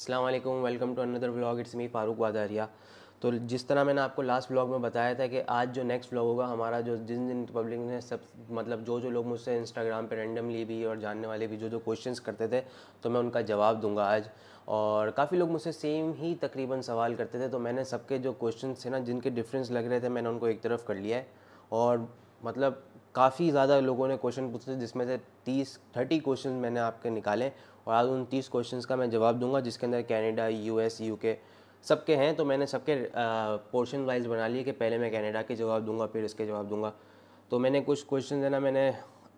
अस्सलाम वालेकुम, welcome to another vlog. It's me Farooq Vadaria. तो जिस तरह मैंने आपको लास्ट व्लॉग में बताया था कि आज जो नेक्स्ट व्लॉग होगा हमारा, जो जिन जिन पब्लिक ने सब मतलब जो लोग मुझसे इंस्टाग्राम पे रेंडमली भी और जानने वाले भी जो क्वेश्चंस करते थे, तो मैं उनका जवाब दूंगा आज। और काफ़ी लोग मुझसे सेम ही तकरीबन सवाल करते थे, तो मैंने सबके जो क्वेश्चन थे ना, जिनके डिफरेंस लग रहे थे, मैंने उनको एक तरफ कर लिया है। और मतलब काफ़ी ज़्यादा लोगों ने क्वेश्चन पूछे, जिसमें से 30 क्वेश्चन मैंने आपके निकाले और आज उन 30 क्वेश्चंस का मैं जवाब दूंगा, जिसके अंदर कनाडा, यूएस, यूके सबके हैं। तो मैंने सबके पोर्शन वाइज बना लिए कि पहले मैं कनाडा के जवाब दूंगा, फिर इसके जवाब दूंगा। तो मैंने कुछ क्वेश्चन है ना मैंने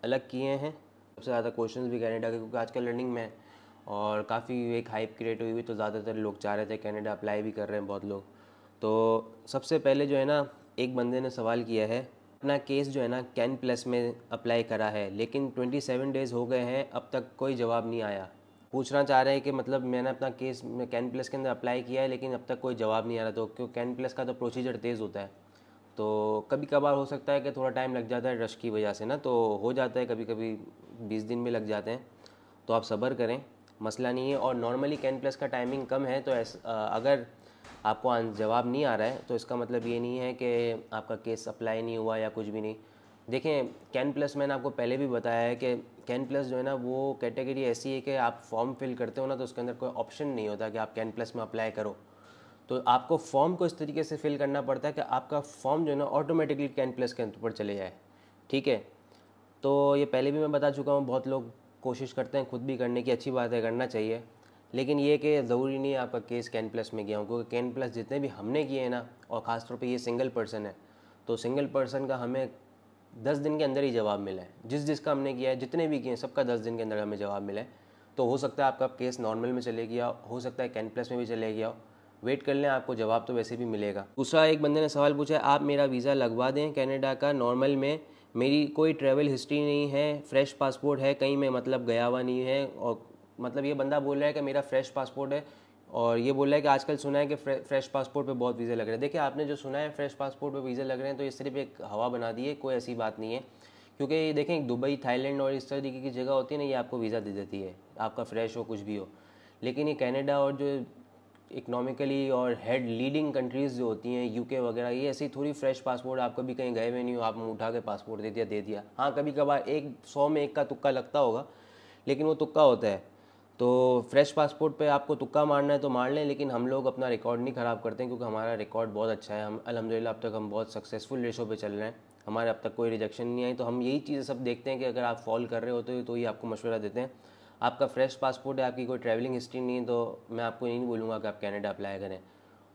अलग किए हैं। सबसे ज़्यादा क्वेश्चंस भी कनाडा के, क्योंकि आजकल रनिंग में है और काफ़ी एक हाइप क्रिएट हुई हुई, तो ज़्यादातर लोग चाह रहे थे, कनाडा अप्लाई भी कर रहे हैं बहुत लोग। तो सबसे पहले जो है ना, एक बंदे ने सवाल किया है, अपना केस जो है ना कैन प्लस में अप्लाई करा है, लेकिन 27 डेज़ हो गए हैं, अब तक कोई जवाब नहीं आया। पूछना चाह रहे हैं कि मतलब मैंने अपना केस में कैन प्लस के अंदर अप्लाई किया है, लेकिन अब तक कोई जवाब नहीं आ रहा। तो क्यों, कैन प्लस का तो प्रोसीजर तेज़ होता है, तो कभी कभार हो सकता है कि थोड़ा टाइम लग जाता है रश की वजह से ना, तो हो जाता है कभी कभी 20 दिन भी लग जाते हैं। तो आप सब्र करें, मसला नहीं है। और नॉर्मली कैन प्लस का टाइमिंग कम है, तो अगर आपको जवाब नहीं आ रहा है, तो इसका मतलब ये नहीं है कि आपका केस अप्लाई नहीं हुआ या कुछ भी नहीं। देखें, कैन प्लस मैंने आपको पहले भी बताया है कि कैन प्लस जो है ना, वो कैटेगरी ऐसी है कि आप फॉर्म फिल करते हो ना, तो उसके अंदर कोई ऑप्शन नहीं होता कि आप कैन प्लस में अप्लाई करो। तो आपको फॉर्म को इस तरीके से फिल करना पड़ता है कि आपका फॉर्म जो है ना ऑटोमेटिकली कैन प्लस के ऊपर चले जाए। ठीक है, तो ये पहले भी मैं बता चुका हूँ, बहुत लोग कोशिश करते हैं खुद भी करने की, अच्छी बात है, करना चाहिए। लेकिन ये कि ज़रूरी नहीं है आपका केस कैन प्लस में गया हो, क्योंकि कैन प्लस जितने भी हमने किए हैं ना, और ख़ासतौर पे ये सिंगल पर्सन है, तो सिंगल पर्सन का हमें 10 दिन के अंदर ही जवाब मिला है। जिसका हमने किया है, जितने भी किए हैं, सबका 10 दिन के अंदर हमें जवाब मिला है। तो हो सकता है आपका केस नॉर्मल में चले गया, हो सकता है कैन प्लस में भी चले गया हो। वेट कर लें, आपको जवाब तो वैसे भी मिलेगा। दूसरा, एक बंदे ने सवाल पूछा है, आप मेरा वीज़ा लगवा दें कनाडा का नॉर्मल में, मेरी कोई ट्रैवल हिस्ट्री नहीं है, फ्रेश पासपोर्ट है, कहीं मैं मतलब गया हुआ नहीं है। और मतलब ये बंदा बोल रहा है कि मेरा फ्रेश पासपोर्ट है, और ये बोल रहा है कि आजकल सुना है कि फ्रेश पासपोर्ट पे बहुत वीज़े लग रहे हैं। देखिए, आपने जो सुना है फ्रेश पासपोर्ट पे वीज़े लग रहे हैं, तो ये सिर्फ एक हवा बना दी है, कोई ऐसी बात नहीं है। क्योंकि ये देखें, दुबई, थाईलैंड और इस तरीके की जगह होती है ना, ये आपको वीज़ा दे देती है, आपका फ्रेश हो कुछ भी हो। लेकिन ये कनाडा और जो इकोनॉमिकली और हेड लीडिंग कंट्रीज़ जो होती हैं, यूके वगैरह, ये ऐसी थोड़ी फ्रेश पासपोर्ट, आप कभी कहीं गए हुए नहीं हो, आप उठा के पासपोर्ट दे दिया। हाँ, कभी कभार 100 में 1 का तुक्का लगता होगा, लेकिन वो तुक्का होता है। तो फ्रेश पासपोर्ट पे आपको तुक्का मारना है तो मार लें, लेकिन हम लोग अपना रिकॉर्ड नहीं ख़राब करते हैं, क्योंकि हमारा रिकॉर्ड बहुत अच्छा है। हम अल्हम्दुलिल्लाह अब तक हम बहुत सक्सेसफुल रेशो पे चल रहे हैं, हमारे अब तक कोई रिजेक्शन नहीं आई। तो हम यही चीज़ें सब देखते हैं कि अगर आप फॉल कर रहे होते तो ये आपको मशवरा देते हैं। आपका फ्रेश पासपोर्ट है, आपकी कोई ट्रैवलिंग हिस्ट्री नहीं है, तो मैं आपको ये नहीं बोलूँगा कि आप कनाडा अप्लाई करें।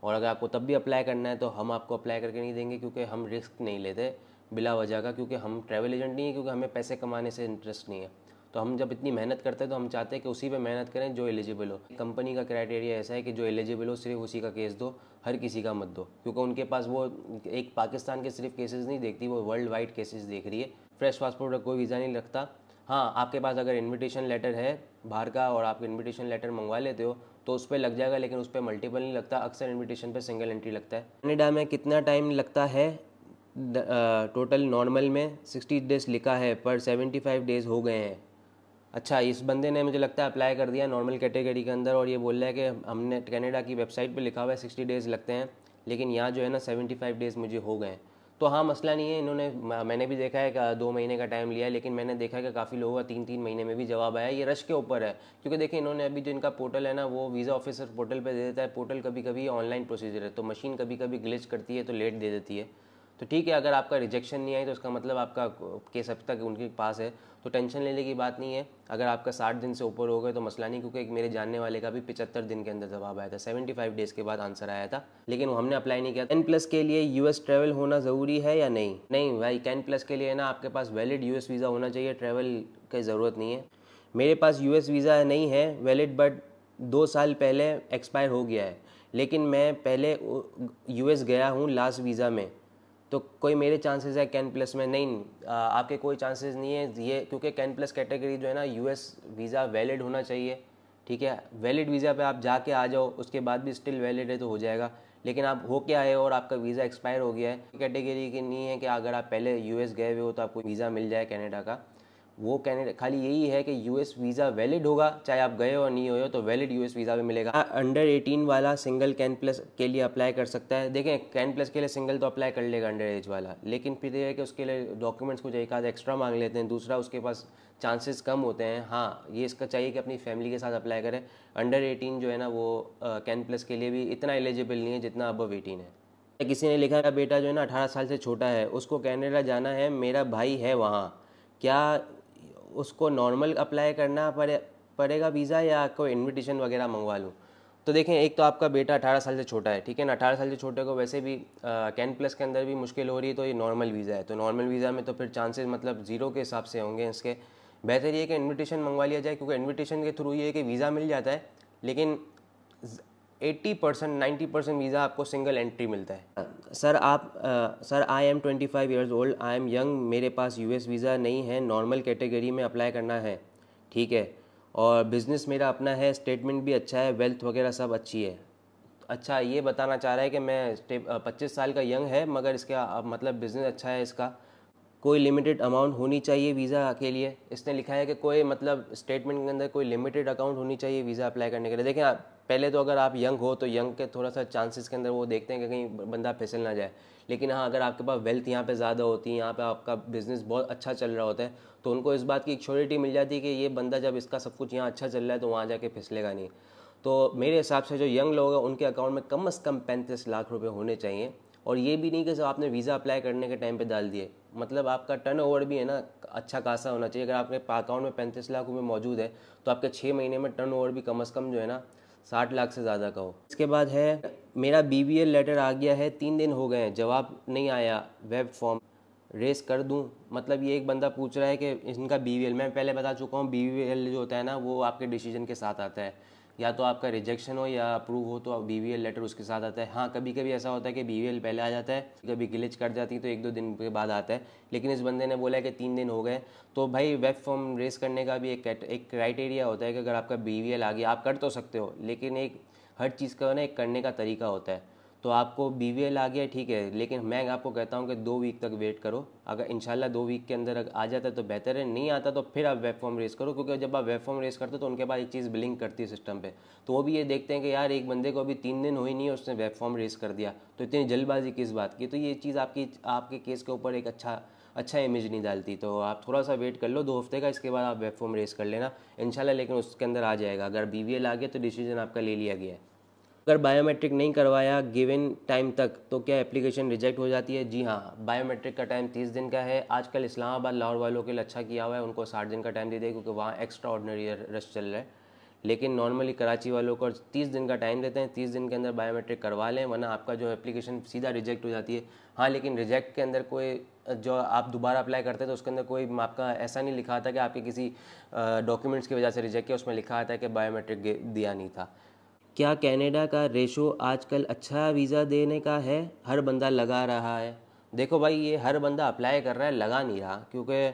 और अगर आपको तब भी अप्लाई करना है, तो हम आपको अप्लाई करके नहीं देंगे, क्योंकि हम रिस्क नहीं लेते बिला वजह का, क्योंकि हम ट्रैवल एजेंट नहीं है, क्योंकि हमें पैसे कमाने से इंटरेस्ट नहीं है। तो हम जब इतनी मेहनत करते हैं, तो हम चाहते हैं कि उसी पे मेहनत करें जो एलिजिबल हो। कंपनी का क्राइटेरिया ऐसा है कि जो एलिजिबल हो सिर्फ उसी का केस दो, हर किसी का मत दो, क्योंकि उनके पास वो एक पाकिस्तान के सिर्फ केसेस नहीं देखती, वो वर्ल्ड वाइड केसेस देख रही है। फ्रेश पासपोर्ट का कोई वीज़ा नहीं लगता। हाँ, आपके पास अगर इन्विटेशन लेटर है बाहर का और आप इन्विटेशन लेटर मंगवा लेते हो, तो उस पर लग जाएगा, लेकिन उस पर मल्टीपल नहीं लगता। अक्सर इन्विटेशन पे सिंगल एंट्री लगता है। कनाडा में कितना टाइम लगता है टोटल? नॉर्मल में 60 डेज़ लिखा है, पर 75 डेज़ हो गए हैं। अच्छा, इस बंदे ने मुझे लगता है अप्लाई कर दिया नॉर्मल कैटेगरी के अंदर, और ये बोल रहा है कि हमने कनाडा की वेबसाइट पे लिखा हुआ है 60 डेज़ लगते हैं, लेकिन यहाँ जो है ना 75 डेज़ मुझे हो गए हैं। तो हाँ, मसला नहीं है। इन्होंने मैंने भी देखा है कि 2 महीने का टाइम लिया है, लेकिन मैंने देखा है कि काफ़ी लोगों का 3-3 महीने में भी जवाब आया। ये रश के ऊपर है, क्योंकि देखिए, इन्होंने अभी जो इनका पोर्टल है ना, वो वीज़ा ऑफिसर पोर्टल पर दे देता है। पोर्टल कभी कभी ऑनलाइन प्रोसीजर है, तो मशीन कभी कभी ग्लिच करती है, तो लेट दे देती है। तो ठीक है, अगर आपका रिजेक्शन नहीं आई, तो इसका मतलब आपका केस अब तक उनके पास है, तो टेंशन लेने की बात नहीं है। अगर आपका 60 दिन से ऊपर हो गए तो मसला नहीं, क्योंकि एक मेरे जानने वाले का भी 75 दिन के अंदर जवाब आया था, 75 डेज़ के बाद आंसर आया था, लेकिन वो हमने अप्लाई नहीं किया। कैन प्लस के लिए यूएस ट्रैवल होना ज़रूरी है या नहीं? नहीं भाई, कैन प्लस के लिए ना आपके पास वैलिड यूएस वीज़ा होना चाहिए, ट्रैवल की ज़रूरत नहीं है। मेरे पास यूएस वीज़ा नहीं है वैलिड, बट 2 साल पहले एक्सपायर हो गया है, लेकिन मैं पहले यूएस गया हूँ लास्ट वीज़ा में, तो कोई मेरे चांसेस है कैन प्लस में? नहीं, आपके कोई चांसेस नहीं है ये, क्योंकि कैन प्लस कैटेगरी जो है ना, यूएस वीज़ा वैलिड होना चाहिए। ठीक है, वैलिड वीज़ा पे आप जाके आ जाओ, उसके बाद भी स्टिल वैलिड है तो हो जाएगा। लेकिन आप हो के आए और आपका वीज़ा एक्सपायर हो गया है, कैटेगरी की नहीं है कि अगर आप पहले यूएस गए हुए हो तो आपको वीज़ा मिल जाए कनाडा का। वो कैनेडा खाली यही है कि यूएस वीज़ा वैलिड होगा, चाहे आप गए हो नहीं हो तो वैलिड यूएस वीज़ा भी मिलेगा। अंडर 18 वाला सिंगल कैन प्लस के लिए अप्लाई कर सकता है। देखें, कैन प्लस के लिए सिंगल तो अप्लाई कर लेगा अंडर एज वाला, लेकिन फिर ये है कि उसके लिए डॉक्यूमेंट्स कुछ एक आध एक्स्ट्रा मांग लेते हैं, दूसरा उसके पास चांसेस कम होते हैं। हाँ, ये इसका चाहिए कि अपनी फैमिली के साथ अप्लाई करें। अंडर 18 जो है ना वो कैन प्लस के लिए भी इतना एलिजिबल नहीं है जितना अबव 18 है। किसी ने लिखा है बेटा जो है ना 18 साल से छोटा है, उसको कनाडा जाना है, मेरा भाई है वहाँ, क्या उसको नॉर्मल अप्लाई करना पड़ेगा वीज़ा या कोई इनविटेशन वगैरह मंगवा लूँ? तो देखें, एक तो आपका बेटा 18 साल से छोटा है, ठीक है ना। 18 साल से छोटे को वैसे भी कैन प्लस के अंदर भी मुश्किल हो रही है, तो ये नॉर्मल वीज़ा है, तो नॉर्मल वीज़ा में तो फिर चांसेस मतलब ज़ीरो के हिसाब से होंगे इसके। बेहतर ये है कि इन्विटेशन मंगवा लिया जाए, क्योंकि इन्विटेशन के थ्रू ये है कि वीज़ा मिल जाता है, लेकिन 80% 90% वीज़ा आपको सिंगल एंट्री मिलता है। Sir I am 25 years old, I am young, मेरे पास यूएस वीज़ा नहीं है, नॉर्मल कैटेगरी में अप्लाई करना है, ठीक है, और बिज़नेस मेरा अपना है, स्टेटमेंट भी अच्छा है, वेल्थ वगैरह सब अच्छी है। अच्छा, ये बताना चाह रहा है कि मैं 25 साल का यंग है, मगर इसका मतलब बिज़नेस अच्छा है इसका, कोई लिमिटेड अमाउंट होनी चाहिए वीज़ा के लिए। इसने लिखा है कि कोई मतलब स्टेटमेंट के अंदर कोई लिमिटेड अकाउंट होनी चाहिए वीज़ा अप्लाई करने के लिए। देखें, पहले तो अगर आप यंग हो तो यंग के थोड़ा सा चांसेस के अंदर वो देखते हैं कि कहीं बंदा फिसल ना जाए, लेकिन हाँ, अगर आपके पास वेल्थ यहाँ पे ज़्यादा होती है, यहाँ पे आपका बिज़नेस बहुत अच्छा चल रहा होता है, तो उनको इस बात की एक श्योरिटी मिल जाती है कि ये बंदा जब इसका सब कुछ यहाँ अच्छा चल रहा है तो वहाँ जाके फिसलेगा नहीं। तो मेरे हिसाब से जो यंग लोग हैं उनके अकाउंट में कम से कम 35 लाख रुपए होने चाहिए। और ये भी नहीं कि जब आपने वीज़ा अप्लाई करने के टाइम पे डाल दिए, मतलब आपका टर्नओवर भी है ना अच्छा खासा होना चाहिए। अगर आपके अकाउंट में 35 लाख रुपए मौजूद है तो आपके 6 महीने में टर्नओवर भी कम से कम जो है ना 60 लाख से ज़्यादा का हो। इसके बाद है, मेरा BBL लेटर आ गया है, 3 दिन हो गए हैं, जवाब नहीं आया, वेब फॉर्म रेस कर दूं? मतलब ये एक बंदा पूछ रहा है कि इनका BBL, मैं पहले बता चुका हूँ, BBL जो होता है ना वो आपके डिसीजन के साथ आता है, या तो आपका रिजेक्शन हो या अप्रूव हो तो BBL लेटर उसके साथ आता है। हाँ, कभी कभी ऐसा होता है कि BBL पहले आ जाता है, कभी ग्लिच कर जाती है तो 1-2 दिन के बाद आता है, लेकिन इस बंदे ने बोला है कि 3 दिन हो गए। तो भाई, वेब फॉर्म रेस करने का भी एक क्राइटेरिया होता है कि अगर आपका BBL आ गया आप कर तो सकते हो, लेकिन एक हर चीज़ का ना एक करने का तरीका होता है। तो आपको BBL आ गया, ठीक है, लेकिन मैं आपको कहता हूँ कि 2 वीक तक वेट करो। अगर इंशाल्लाह 2 वीक के अंदर आ जाता है तो बेहतर है, नहीं आता तो फिर आप वेब फॉर्म रेस करो, क्योंकि जब आप वेब फॉर्म रेस करते हो तो उनके पास एक चीज़ ब्लिंक करती है सिस्टम पे, तो वो भी ये देखते हैं कि यार एक बंदे को अभी 3 दिन हुई नहीं है, उसने वेब फॉर्म रेस कर दिया, तो इतनी जल्दबाजी किस बात की। तो ये चीज़ आपके केस के ऊपर एक अच्छा इमेज नहीं डालती। तो आप थोड़ा सा वेट कर लो 2 हफ्ते का, इसके बाद आप वेब फॉर्म रेस कर लेना इंशाल्लाह, लेकिन उसके अंदर आ जाएगा। अगर BBL आ गया तो डिसीजन आपका ले लिया गया है। अगर बायोमेट्रिक नहीं करवाया गिवन टाइम तक तो क्या एप्लीकेशन रिजेक्ट हो जाती है? जी हाँ, बायोमेट्रिक का टाइम 30 दिन का है। आजकल इस्लामाबाद लाहौर वालों के लिए अच्छा किया हुआ है, उनको 60 दिन का टाइम दे दिया, क्योंकि वहाँ एक्स्ट्रा ऑर्डिनरी रश चल रहा है। लेकिन नॉर्मली कराची वालों को 30 दिन का टाइम देते हैं, 30 दिन के अंदर बायोमेट्रिक करवा लें, वरना आपका जो एप्लीकेशन सीधा रिजेक्ट हो जाती है। हाँ, लेकिन रिजेक्ट के अंदर कोई जो आप दोबारा अप्लाई करते हैं तो उसके अंदर कोई आपका ऐसा नहीं लिखा था कि आपके किसी डॉक्यूमेंट्स की वजह से रिजेक्ट किया, उसमें लिखा आता है कि बायोमेट्रिक दिया नहीं था। क्या कनाडा का रेशो आजकल अच्छा वीज़ा देने का है? हर बंदा लगा रहा है। देखो भाई, ये हर बंदा अप्लाई कर रहा है, लगा नहीं रहा, क्योंकि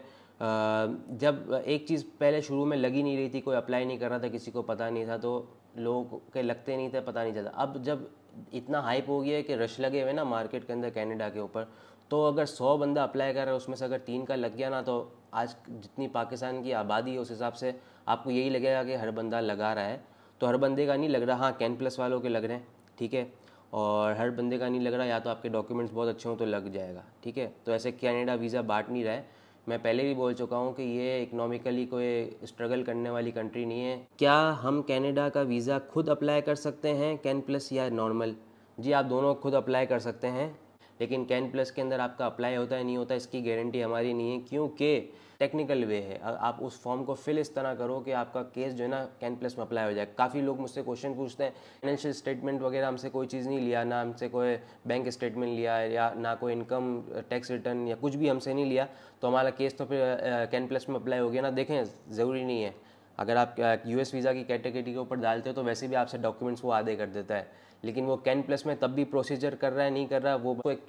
जब एक चीज़ पहले शुरू में लगी नहीं रही थी, कोई अप्लाई नहीं कर रहा था, किसी को पता नहीं था, तो लोग के लगते नहीं थे, पता नहीं चलता। अब जब इतना हाइप हो गया है कि रश लगे हुए ना मार्केट के अंदर कनाडा के ऊपर, तो अगर 100 बंदा अप्लाई कर रहा है उसमें से अगर 3 का लग गया ना, तो आज जितनी पाकिस्तान की आबादी है उस हिसाब से आपको यही लगेगा कि हर बंदा लगा रहा है। तो हर बंदे का नहीं लग रहा, हाँ कैन प्लस वालों के लग रहे हैं, ठीक है, और हर बंदे का नहीं लग रहा, या तो आपके डॉक्यूमेंट्स बहुत अच्छे हों तो लग जाएगा, ठीक है। तो ऐसे कनाडा वीज़ा बांट नहीं रहा है। मैं पहले भी बोल चुका हूँ कि ये इकोनॉमिकली कोई स्ट्रगल करने वाली कंट्री नहीं है। क्या हम कनाडा का वीज़ा खुद अप्लाई कर सकते हैं, कैन प्लस या नॉर्मल? जी, आप दोनों खुद अप्लाई कर सकते हैं, लेकिन कैन प्लस के अंदर आपका अप्लाई होता है नहीं होता इसकी गारंटी हमारी नहीं है, क्योंकि टेक्निकल वे है। आप उस फॉर्म को फिल इस तरह करो कि आपका केस जो है ना कैन प्लस में अप्लाई हो जाए। काफ़ी लोग मुझसे क्वेश्चन पूछते हैं, फाइनेंशियल स्टेटमेंट वगैरह हमसे कोई चीज़ नहीं लिया, ना हमसे कोई बैंक स्टेटमेंट लिया या ना कोई इनकम टैक्स रिटर्न या कुछ भी हमसे नहीं लिया, तो हमारा केस तो फिर कैन प्लस में अप्लाई हो गया ना। देखें, ज़रूरी नहीं है, अगर आप US वीज़ा की कैटेगरी के ऊपर डालते हो तो वैसे भी आपसे डॉक्यूमेंट्स वो आधे कर देता है, लेकिन वो कैन प्लस में तब भी प्रोसीजर कर रहा है नहीं कर रहा है, वो एक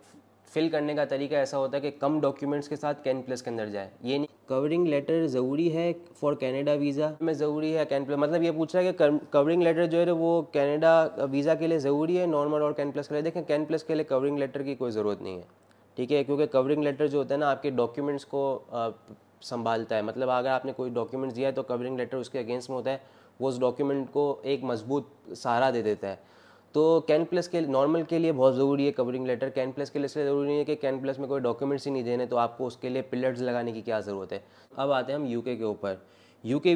फिल करने का तरीका ऐसा होता है कि कम डॉक्यूमेंट्स के साथ कैन प्लस के अंदर जाए, ये नहीं। कवरिंग लेटर ज़रूरी है फॉर कनाडा वीज़ा में? ज़रूरी है कैन प्लस, मतलब ये पूछ रहा है कि कवरिंग लेटर जो है वो कनाडा वीज़ा के लिए ज़रूरी है, नॉर्मल और कैन प्लस के लिए? देखें, कैन प्लस के लिए कवरिंग लेटर की कोई ज़रूरत नहीं है, ठीक है, क्योंकि कवरिंग लेटर जो होता है ना आपके डॉक्यूमेंट्स को संभालता है। मतलब अगर आपने कोई डॉक्यूमेंट्स दिया है तो कवरिंग लेटर उसके अगेंस्ट में होता है, वो उस डॉक्यूमेंट को एक मजबूत सहारा दे देता है। तो कैन प्लस के नॉर्मल के लिए बहुत ज़रूरी है कवरिंग लेटर। कैन प्लस के लिए इसलिए ज़रूरी नहीं है कि कैन प्लस में कोई डॉक्यूमेंट्स ही नहीं देने, तो आपको उसके लिए पिलर्स लगाने की क्या ज़रूरत है। अब आते हैं हम यूके के ऊपर। यूके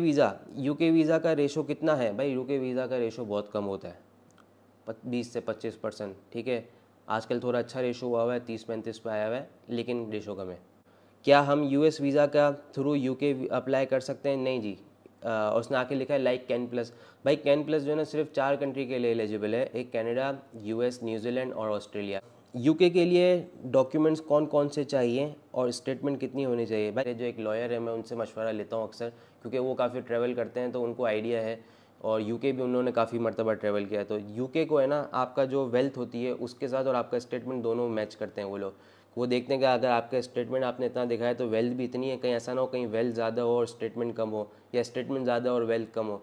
वीज़ा का रेशो कितना है भाई? यूके वीज़ा का रेशो बहुत कम होता है, 20 से 25%। ठीक है, आजकल थोड़ा अच्छा रेशो हुआ है, 30-35 पे आया हुआ है, लेकिन रेशो कम है। क्या हम यूएस वीज़ा का थ्रू यूके अप्लाई कर सकते हैं? नहीं जी। उसने आके लिखा है लाइक कैन प्लस। भाई कैन प्लस जो है ना सिर्फ 4 कंट्री के लिए एलिजिबल है, एक कनाडा, यूएस, न्यूजीलैंड और ऑस्ट्रेलिया। यूके के लिए डॉक्यूमेंट्स कौन कौन से चाहिए और स्टेटमेंट कितनी होनी चाहिए? भाई जो एक लॉयर है मैं उनसे मशवरा लेता हूँ अक्सर, क्योंकि वो काफ़ी ट्रैवल करते हैं तो उनको आइडिया है, और यूके भी उन्होंने काफ़ी मरतबा ट्रैवल किया है। तो यूके को है ना, आपका जो वेल्थ होती है उसके साथ और आपका स्टेटमेंट दोनों मैच करते हैं वो लोग। वो देखते हैं कि अगर आपका स्टेटमेंट आपने इतना दिखाया है तो वेल्थ भी इतनी है, कहीं ऐसा ना हो कहीं वेल्थ ज़्यादा हो और स्टेटमेंट कम हो, या स्टेटमेंट ज़्यादा और वेल्थ कम हो।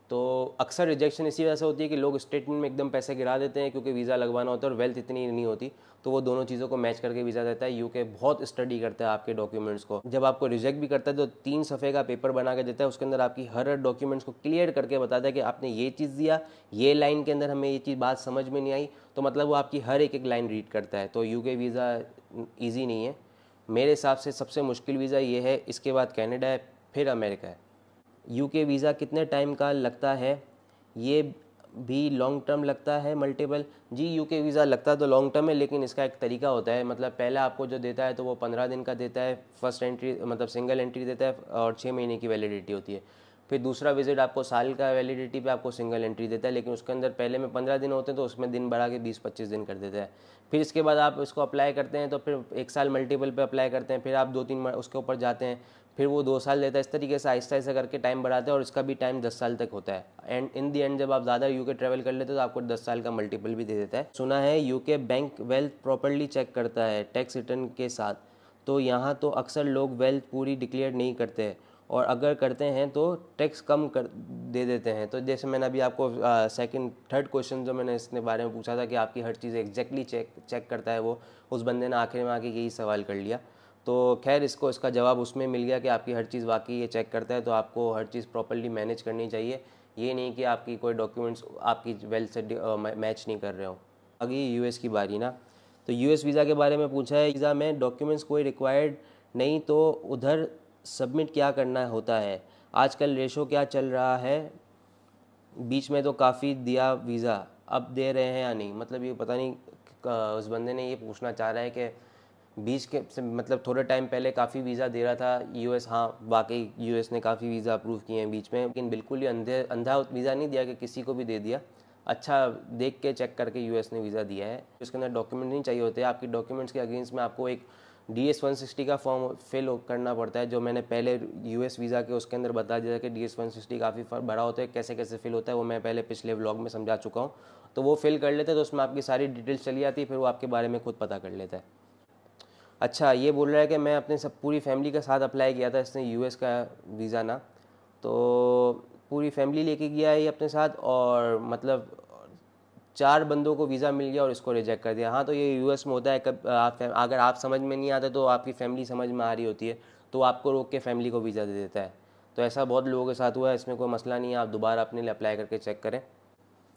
तो अक्सर रिजेक्शन इसी वजह से होती है कि लोग स्टेटमेंट में एकदम पैसे गिरा देते हैं क्योंकि वीज़ा लगवाना होता है और वेल्थ इतनी नहीं होती, तो वो दोनों चीज़ों को मैच करके वीज़ा देता है। यूके बहुत स्टडी करता है आपके डॉक्यूमेंट्स को। जब आपको रिजेक्ट भी करता है तो 3 सफ़े का पेपर बना के देता है, उसके अंदर आपकी हर डॉक्यूमेंट्स को क्लियर करके बताता है कि आपने ये चीज़ दिया, ये लाइन के अंदर हमें ये चीज़ बात समझ में नहीं आई, तो मतलब वो आपकी हर एक लाइन रीड करता है। तो यूके वीज़ा ईजी नहीं है मेरे हिसाब से। सबसे मुश्किल वीज़ा ये है, इसके बाद कनाडा है, फिर अमेरिका है। यूके वीज़ा कितने टाइम का लगता है? ये भी लॉन्ग टर्म लगता है मल्टीपल। जी यूके वीज़ा लगता तो लॉन्ग टर्म है, लेकिन इसका एक तरीका होता है। मतलब पहले आपको जो देता है तो वो 15 दिन का देता है, फर्स्ट एंट्री मतलब सिंगल एंट्री देता है, और 6 महीने की वैलिडिटी होती है। फिर दूसरा विजिट आपको साल का वैलिडिटी पे आपको सिंगल एंट्री देता है, लेकिन उसके अंदर पहले में 15 दिन होते हैं तो उसमें दिन बढ़ा के 20-25 दिन कर देता है। फिर इसके बाद आप इसको अप्लाई करते हैं तो फिर 1 साल मल्टीपल पे अप्लाई करते हैं, फिर आप 2-3 उसके ऊपर जाते हैं, फिर वो 2 साल देता है। इस तरीके से आहिस्ता आहिस्ता करके टाइम बढ़ाते हैं, और इसका भी टाइम 10 साल तक होता है। एंड इन दी एंड जब आप ज़्यादा यूके ट्रैवल कर लेते हो तो आपको 10 साल का मल्टीपल भी दे देता है। सुना है UK bank wealth properly check करता है टैक्स रिटर्न के साथ, तो यहाँ तो अक्सर लोग वेल्थ पूरी डिक्लेयर नहीं करते हैं, और अगर करते हैं तो टैक्स कम कर दे देते हैं। तो जैसे मैंने अभी आपको सेकंड थर्ड क्वेश्चन जो मैंने इसके बारे में पूछा था कि आपकी हर चीज़ एग्जैक्टली चेक करता है वो, उस बंदे ने आखिर में आके यही सवाल कर लिया। तो खैर इसको इसका जवाब उसमें मिल गया कि आपकी हर चीज़ वाकई ये चेक करता है, तो आपको हर चीज़ प्रॉपर्ली मैनेज करनी चाहिए। ये नहीं कि आपकी कोई डॉक्यूमेंट्स आपकी वेल्थ से मैच नहीं कर रहे हो। अभी यूएस की बारी ना, तो यूएस वीज़ा के बारे में पूछा है। वीज़ा में डॉक्यूमेंट्स कोई रिक्वायर्ड नहीं, तो उधर सबमिट क्या करना होता है? आजकल रेशो क्या चल रहा है? बीच में तो काफ़ी दिया वीज़ा, अब दे रहे हैं या नहीं? मतलब ये पता नहीं, उस बंदे ने ये पूछना चाह रहा है कि बीच के से मतलब थोड़े टाइम पहले काफ़ी वीज़ा दे रहा था यूएस। हाँ वाकई यूएस ने काफ़ी वीज़ा अप्रूव किए हैं बीच में, लेकिन बिल्कुल ही अंधा वीज़ा नहीं दिया कि किसी को भी दे दिया। अच्छा देख के चेक करके यूएस ने वीज़ा दिया है। इसके अंदर डॉक्यूमेंट नहीं चाहिए होते। आपकी डॉक्यूमेंट्स के अगेंस्ट में आपको एक DS-160 का फॉर्म फिल करना पड़ता है, जो मैंने पहले यूएस वीज़ा के उसके अंदर बता दिया कि DS-160 काफ़ी बड़ा होता है, कैसे कैसे फिल होता है वो मैं पहले पिछले व्लॉग में समझा चुका हूँ। तो वो फिल कर लेते हैं तो उसमें आपकी सारी डिटेल्स चली जाती है, फिर वो आपके बारे में खुद पता कर लेता है। अच्छा ये बोल रहा है कि मैं अपने सब पूरी फैमिली के साथ अप्लाई किया था इसने यूएस का वीज़ा ना, तो पूरी फैमिली लेके गया है ये अपने साथ, और मतलब 4 बंदों को वीज़ा मिल गया और इसको रिजेक्ट कर दिया। हाँ तो ये यूएस में होता है, कब अगर आप समझ में नहीं आते तो आपकी फैमिली समझ में आ रही होती है तो आपको रोक के फैमिली को वीज़ा दे देता है। तो ऐसा बहुत लोगों के साथ हुआ है, इसमें कोई मसला नहीं है, आप दोबारा अपने लिए अप्लाई करके चेक करें।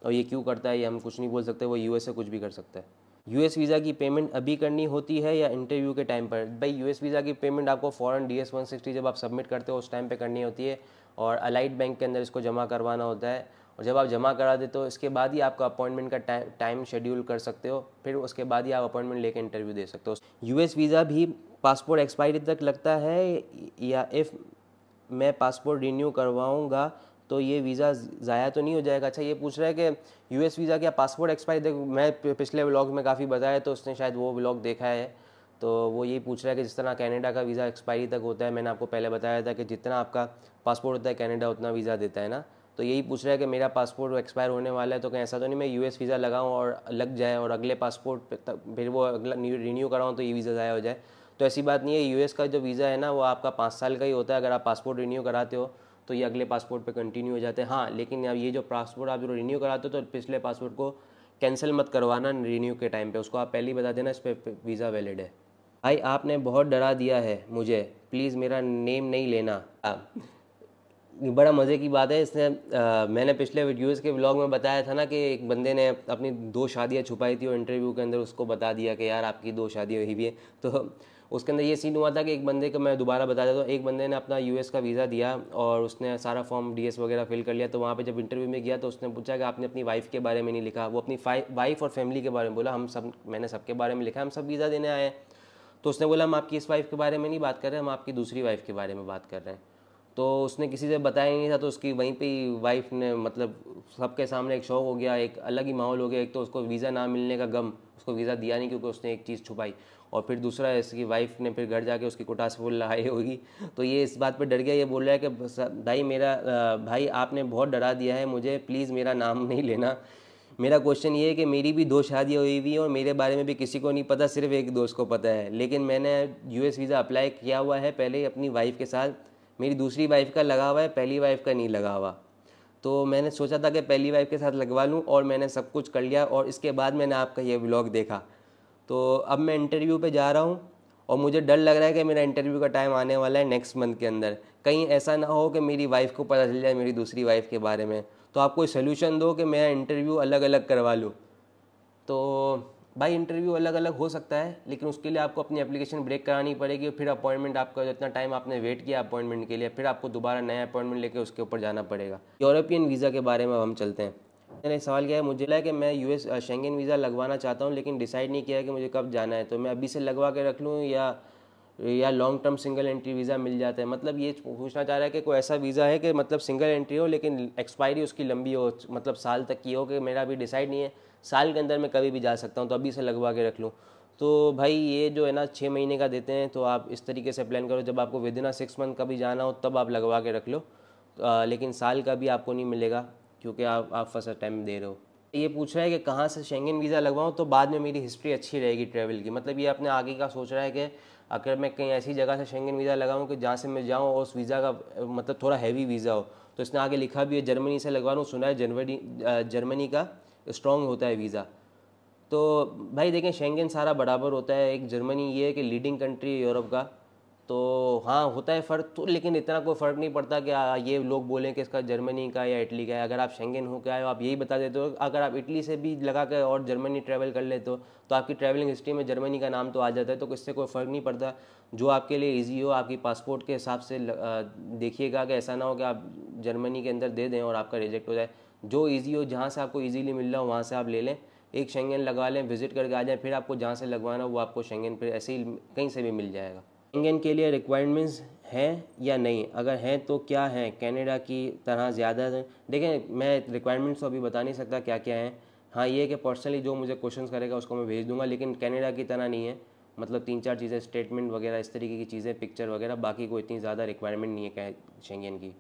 और ये क्यों करता है ये हम कुछ नहीं बोल सकते, वो यूएस से कुछ भी कर सकता है। यूएस वीज़ा की पेमेंट अभी करनी होती है या इंटरव्यू के टाइम पर? भाई यूएस वीज़ा की पेमेंट आपको फ़ौरन DS-160 जब आप सबमिट करते हो उस टाइम पे करनी होती है, और अलाइड बैंक के अंदर इसको जमा करवाना होता है, और जब आप जमा करा देते हो इसके बाद ही आपका अपॉइंटमेंट का टाइम शेड्यूल कर सकते हो, फिर उसके बाद ही आप अपॉइंटमेंट लेकर इंटरव्यू दे सकते हो। यूएस वीज़ा भी पासपोर्ट एक्सपायरी तक लगता है, या इफ़ मैं पासपोर्ट रिन्यू करवाऊँगा तो ये वीज़ा ज़ाया तो नहीं हो जाएगा? अच्छा ये पूछ रहा है कि यूएस वीज़ा क्या पासपोर्ट एक्सपायर, देखो मैं पिछले व्लॉग में काफ़ी बताया तो उसने शायद वो व्लॉग देखा है, तो वो यही पूछ रहा है कि जिस तरह कनाडा का वीज़ा एक्सपायरी तक होता है, मैंने आपको पहले बताया था कि जितना आपका पासपोर्ट होता है कनाडा उतना वीज़ा देता है ना, तो यही पूछ रहा है कि मेरा पासपोर्ट एक्सपायर होने वाला है तो कहीं ऐसा तो नहीं मैं यूएस वीज़ा लगाऊँ और लग जाए और अगले पासपोर्ट पे फिर वो अगला रिन्यू कराऊँ तो ये वीज़ा ज़ाया हो जाए? तो ऐसी बात नहीं है। यूएस का जो वीज़ा है ना वो आपका 5 साल का ही होता है। अगर आप पासपोर्ट रिन्यू कराते हो तो ये अगले पासपोर्ट पे कंटिन्यू हो जाते हैं। हाँ लेकिन अब ये जो पासपोर्ट आप जो रिन्यू कराते हो तो पिछले पासपोर्ट को कैंसिल मत करवाना रिन्यू के टाइम पे, उसको आप पहले ही बता देना इस पर वीज़ा वैलिड है। भाई आपने बहुत डरा दिया है मुझे, प्लीज़ मेरा नेम नहीं लेना। बड़ा मज़े की बात है इसने। मैंने पिछले वीडियोस के व्लॉग में बताया था ना कि एक बंदे ने अपनी 2 शादियां छुपाई थी और इंटरव्यू के अंदर उसको बता दिया कि यार आपकी 2 शादियां हुई भी है। तो उसके अंदर ये सीन हुआ था कि एक बंदे को मैं दोबारा बता देता हूँ, एक बंदे ने अपना यूएस का वीज़ा दिया और उसने सारा फॉर्म डीएस वगैरह फिल कर लिया। तो वहाँ पे जब इंटरव्यू में गया तो उसने पूछा कि आपने अपनी वाइफ के बारे में नहीं लिखा। वो अपनी वाइफ और फैमिली के बारे में बोला, हम सब, मैंने सबके बारे में लिखा, हम सब वीज़ा देने आए हैं। तो उसने बोला हम आपकी इस वाइफ के बारे में नहीं बात कर रहे, हम आपकी दूसरी वाइफ के बारे में बात कर रहे हैं। तो उसने किसी से बताया ही नहीं था, तो उसकी वहीं पे ही वाइफ ने मतलब सबके सामने एक शौक हो गया, एक अलग ही माहौल हो गया। एक तो उसको वीज़ा ना मिलने का गम, उसको वीज़ा दिया नहीं क्योंकि उसने एक चीज़ छुपाई, और फिर दूसरा इसकी वाइफ ने फिर घर जाके उसकी कुटास फूल लगाई होगी। तो ये इस बात पर डर गया, ये बोल रहा है कि भाई मेरा भाई आपने बहुत डरा दिया है मुझे, प्लीज़ मेरा नाम नहीं लेना। मेरा क्वेश्चन ये है कि मेरी भी 2 शादियाँ हुई हुई हैं और मेरे बारे में भी किसी को नहीं पता, सिर्फ एक दोस्त को पता है। लेकिन मैंने यूएस वीज़ा अप्लाई किया हुआ है पहले ही अपनी वाइफ के साथ, मेरी दूसरी वाइफ का लगा हुआ है, पहली वाइफ का नहीं लगा हुआ। तो मैंने सोचा था कि पहली वाइफ के साथ लगवा लूँ और मैंने सब कुछ कर लिया, और इसके बाद मैंने आपका ये व्लॉग देखा। तो अब मैं इंटरव्यू पे जा रहा हूँ और मुझे डर लग रहा है कि मेरा इंटरव्यू का टाइम आने वाला है नेक्स्ट मंथ के अंदर। कहीं ऐसा ना हो कि मेरी वाइफ को पता चल जाए मेरी दूसरी वाइफ के बारे में। तो आप कोई सोल्यूशन दो कि मेरा इंटरव्यू अलग अलग करवा लूँ। तो भाई इंटरव्यू अलग अलग हो सकता है, लेकिन उसके लिए आपको अपनी एप्लीकेशन ब्रेक करानी पड़ेगी, फिर अपॉइंटमेंट, आपका जितना टाइम आपने वेट किया अपॉइंटमेंट के लिए, फिर आपको दोबारा नया अपॉइंटमेंट लेके उसके ऊपर जाना पड़ेगा। यूरोपियन वीज़ा के बारे में हम चलते हैं। मैंने सवाल किया है, मुझे लगा कि मैं यूएस शेंगन वीज़ा लगवाना चाहता हूँ, लेकिन डिसाइड नहीं किया है कि मुझे कब जाना है। तो मैं अभी से लगवा के रख लूँ या long term single entry visa मिल जाता है। मतलब ये पूछना चाह रहा है कि कोई ऐसा वीज़ा है कि मतलब सिंगल एंट्री हो लेकिन एक्सपायरी उसकी लंबी हो, मतलब साल तक की हो, कि मेरा भी डिसाइड नहीं है, साल के अंदर मैं कभी भी जा सकता हूँ, तो अभी से लगवा के रख लूँ। तो भाई ये जो है ना 6 महीने का देते हैं, तो आप इस तरीके से प्लान करो, जब आपको विदिन 6 मंथ का भी जाना हो तब आप लगवा के रख लो। लेकिन साल का भी आपको नहीं मिलेगा क्योंकि आप फर्स्ट टाइम दे रहे हो। ये पूछ रहा है कि कहाँ से शेंगन वीज़ा लगवाऊँ तो बाद में मेरी हिस्ट्री अच्छी रहेगी ट्रैवल की। मतलब ये अपने आगे का सोच रहा है कि अगर मैं कहीं ऐसी जगह से शेंगन वीज़ा लगाऊँ कि जहाँ से मैं जाऊँ और उस वीज़ा का मतलब थोड़ा हैवी वीज़ा हो। तो इसने आगे लिखा भी है जर्मनी से लगवा लूँ, सुना है जर्मनी का स्ट्रॉन्ग होता है वीज़ा। तो भाई देखें शेंगन सारा बराबर होता है, एक जर्मनी ये है कि लीडिंग कंट्री है यूरोप का। तो हाँ होता है फ़र्क तो, लेकिन इतना कोई फ़र्क नहीं पड़ता कि ये लोग बोलें कि इसका जर्मनी का या इटली का है। अगर आप शेंगन हो के आए हो आप यही बता देते हो, अगर आप इटली से भी लगा कर और जर्मनी ट्रैवल कर लेते हो तो आपकी ट्रैवलिंग हिस्ट्री में जर्मनी का नाम तो आ जाता है। तो इससे कोई फ़र्क नहीं पड़ता, जो आपके लिए ईजी हो। आपकी पासपोर्ट के हिसाब से देखिएगा कि ऐसा ना हो कि आप जर्मनी के अंदर दे दें और आपका रिजेक्ट हो जाए। जो ईजी हो, जहाँ से आपको ईजीली मिल रहा हो वहाँ से आप ले लें, एक शेंगन लगवा लें, विजिट करके आ जाएं, फिर आपको जहाँ से लगवाना वो आपको शेंगन फिर ऐसे ही कहीं से भी मिल जाएगा। शेंगन के लिए रिक्वायरमेंट्स हैं या नहीं, अगर हैं तो क्या है, कनाडा की तरह ज़्यादा? देखें मैं रिक्वायरमेंट्स तो अभी बता नहीं सकता क्या क्या है। हाँ ये है कि पर्सनली जो मुझे क्वेश्चंस करेगा उसको मैं भेज दूंगा, लेकिन कनाडा की तरह नहीं है। मतलब 3-4 चीज़ें, स्टेटमेंट वगैरह इस तरीके की चीज़ें, पिक्चर वगैरह, बाकी कोई इतनी ज़्यादा रिक्वायरमेंट नहीं है शेंगन की।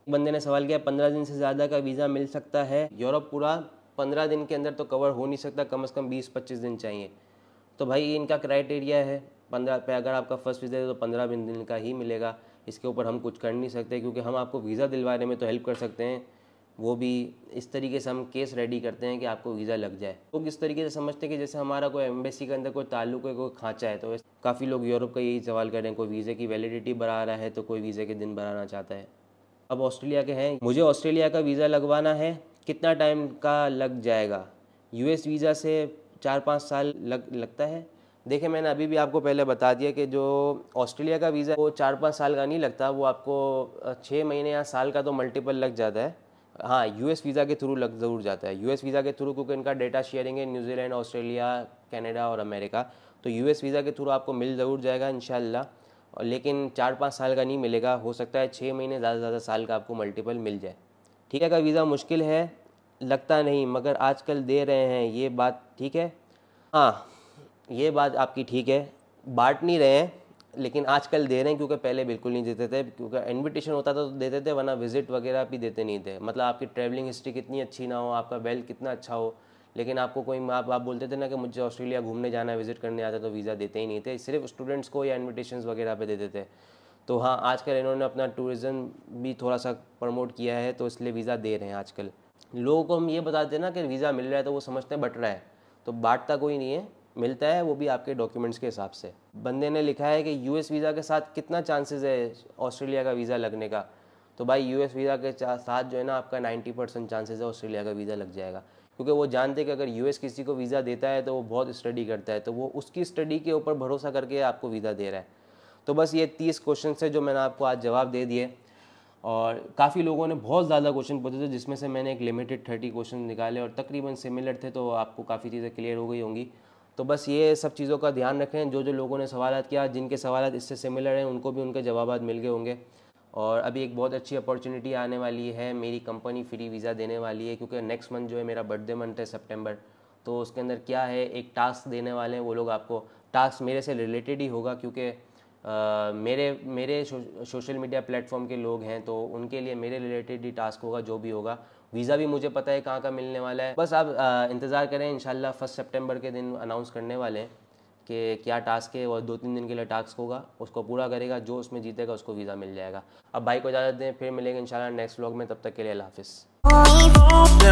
बंदे ने सवाल किया 15 दिन से ज़्यादा का वीज़ा मिल सकता है? यूरोप पूरा 15 दिन के अंदर तो कवर हो नहीं सकता, कम से कम 20-25 दिन चाहिए। तो भाई इनका क्राइटेरिया है 15 पे, अगर आपका फर्स्ट वीज़ा है तो 15 दिन का ही मिलेगा। इसके ऊपर हम कुछ कर नहीं सकते, क्योंकि हम आपको वीज़ा दिलवाने में तो हेल्प कर सकते हैं, वो भी इस तरीके से हम केस रेडी करते हैं कि आपको वीज़ा लग जाए। लोग इस तरीके से समझते हैं कि जैसे हमारा कोई एम्बेसी के अंदर कोई ताल्लुक है, कोई खांचा है। तो काफ़ी लोग यूरोप का यही सवाल कर रहे हैं, कोई वीज़े की वैलिडिटी बढ़ा रहा है तो कोई वीज़े के दिन बढ़ाना चाहता है। अब ऑस्ट्रेलिया के हैं, मुझे ऑस्ट्रेलिया का वीज़ा लगवाना है, कितना टाइम का लग जाएगा? यूएस वीज़ा से 4-5 साल लगता है। देखिए मैंने अभी भी आपको पहले बता दिया कि जो ऑस्ट्रेलिया का वीज़ा वो 4-5 साल का नहीं लगता, वो आपको 6 महीने या साल का तो मल्टीपल लग जाता है। हाँ यूएस वीज़ा के थ्रू लग ज़रूर जाता है, यूएस वीज़ा के थ्रू, क्योंकि इनका डेटा शेयरिंग है न्यूजीलैंड, ऑस्ट्रेलिया, कनाडा और अमेरिका। तो यूएस वीज़ा के थ्रू आपको मिल ज़रूर जाएगा इंशाल्लाह, और लेकिन 4-5 साल का नहीं मिलेगा, हो सकता है 6 महीने, ज़्यादा से ज़्यादा साल का आपको मल्टीपल मिल जाए। ठीक है, का वीज़ा मुश्किल है लगता नहीं, मगर आजकल दे रहे हैं, ये बात ठीक है? हाँ ये बात आपकी ठीक है, बांट नहीं रहे हैं, लेकिन आजकल दे रहे हैं, क्योंकि पहले बिल्कुल नहीं देते थे। क्योंकि इनविटेशन होता था तो देते थे, वरना विजिट वगैरह भी देते नहीं थे। मतलब आपकी ट्रैवलिंग हिस्ट्री कितनी अच्छी ना हो, आपका वेल्थ कितना अच्छा हो, लेकिन आपको कोई आप बोलते थे ना कि मुझे ऑस्ट्रेलिया घूमने जाना है, विजिट करने आता, तो वीज़ा देते ही नहीं थे, सिर्फ स्टूडेंट्स को या इन्विटेशन वगैरह पे देते थे। तो हाँ आजकल इन्होंने अपना टूरिज़्म भी थोड़ा सा प्रमोट किया है, तो इसलिए वीज़ा दे रहे हैं आजकल। लोगों को हम ये बताते हैं ना कि वीज़ा मिल रहा है तो वो समझते हैं बट रहा है, तो बांटता कोई नहीं है, मिलता है, वो भी आपके डॉक्यूमेंट्स के हिसाब से। बंदे ने लिखा है कि यूएस वीज़ा के साथ कितना चांसेस है ऑस्ट्रेलिया का वीज़ा लगने का। तो भाई यूएस वीज़ा के साथ जो है ना आपका 90% चांसेस है ऑस्ट्रेलिया का वीज़ा लग जाएगा, क्योंकि वो जानते हैं कि अगर यूएस किसी को वीज़ा देता है तो वो बहुत स्टडी करता है, तो वो उसकी स्टडी के ऊपर भरोसा करके आपको वीज़ा दे रहा है। तो बस ये 30 क्वेश्चन है जो मैंने आपको आज जवाब दे दिए, और काफ़ी लोगों ने बहुत ज़्यादा क्वेश्चन पूछे थे, जिसमें से मैंने एक लिमिटेड 30 क्वेश्चन निकाले और तकरीबन सिमिलर थे, तो आपको काफ़ी चीज़ें क्लियर हो गई होंगी। तो बस ये सब चीज़ों का ध्यान रखें, जो जो लोगों ने सवाल किया, जिनके सवाल इससे सिमिलर हैं उनको भी उनके जवाब मिल गए होंगे। और अभी एक बहुत अच्छी अपॉर्चुनिटी आने वाली है, मेरी कंपनी फ्री वीज़ा देने वाली है, क्योंकि नेक्स्ट मंथ जो है मेरा बर्थडे मंथ है सितंबर। तो उसके अंदर क्या है, एक टास्क देने वाले हैं वो लोग आपको। टास्क मेरे से रिलेटेड ही होगा, क्योंकि मेरे मेरे सोशल मीडिया प्लेटफॉर्म के लोग हैं, तो उनके लिए मेरे रिलेटेड ही टास्क होगा जो भी होगा। वीज़ा भी मुझे पता है कहाँ का मिलने वाला है, बस आप इंतज़ार करें। इंशाल्लाह 1 सितंबर के दिन अनाउंस करने वाले हैं कि क्या टास्क है, और 2-3 दिन के लिए टास्क होगा, उसको पूरा करेगा, जो उसमें जीतेगा उसको वीज़ा मिल जाएगा। अब भाई को इजाज़त दें, फिर मिलेंगे इंशाल्लाह नेक्स्ट व्लॉग में, तब तक के लिए अल्लाह हाफ़िज़।